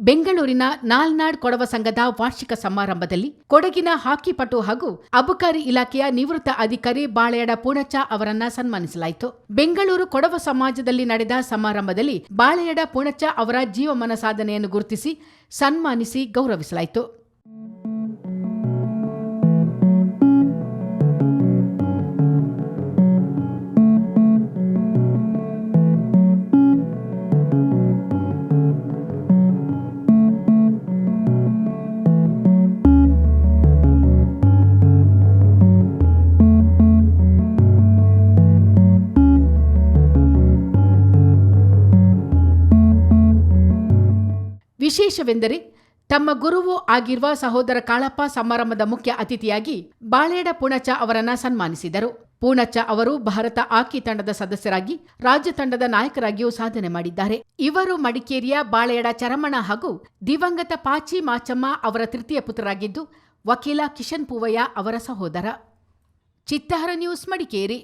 ಬೆಂಗಳೂರಿನ ನಾಲ್ನಾಡ್ ಕೊಡವ ಸಂಘದ ವಾರ್ಷಿಕ ಸಮಾರಂಭದಲ್ಲಿ ಕೊಡಗಿನ ಹಾಕಿ ಪಟು ಹಾಗೂ ಅಬಕಾರಿ ಇಲಾಖೆಯ ನಿವೃತ್ತ ಅಧಿಕಾರಿ ಬಾಳೆಯಡ ಪೂಣಚ್ಚ ಅವರನ್ನ ಸನ್ಮಾನಿಸಲಾಯಿತು. ಬೆಂಗಳೂರು ಕೊಡವ ಸಮಾಜದಲ್ಲಿ ನಡೆದ ಸಮಾರಂಭದಲ್ಲಿ ಬಾಳೆಯಡ ಪೂಣಚ್ಚ ಅವರ ಜೀವಮಾನ ಸಾಧನೆಯನ್ನು ಗುರುತಿಸಿ ಸನ್ಮಾನಿಸಿ ಗೌರವಿಸಲಾಯಿತು. ವಿಶೇಷವೆಂದರೆ ತಮ್ಮ ಗುರುವೂ ಆಗಿರುವ ಸಹೋದರ ಕಾಳಪ್ಪ ಸಮಾರಂಭದ ಮುಖ್ಯ ಅತಿಥಿಯಾಗಿ ಬಾಳೆಯಡ ಪೂಣಚ್ಚ ಅವರನ್ನ ಸನ್ಮಾನಿಸಿದರು. ಪೂಣಚ್ಚ ಅವರು ಭಾರತ ಹಾಕಿ ತಂಡದ ಸದಸ್ಯರಾಗಿ ರಾಜ್ಯ ತಂಡದ ನಾಯಕರಾಗಿಯೂ ಸಾಧನೆ ಮಾಡಿದ್ದಾರೆ. ಇವರು ಮಡಿಕೇರಿಯ ಬಾಳೆಯಡ ಚರಮಣ ಹಾಗೂ ದಿವಂಗತ ಪಾಚಿ ಮಾಚಮ್ಮ ಅವರ ತೃತೀಯ ಪುತ್ರರಾಗಿದ್ದು, ವಕೀಲ ಕಿಶನ್ ಪೂವಯ್ಯ ಅವರ ಸಹೋದರ. ಚಿತ್ತಾರ ನ್ಯೂಸ್, ಮಡಿಕೇರಿ.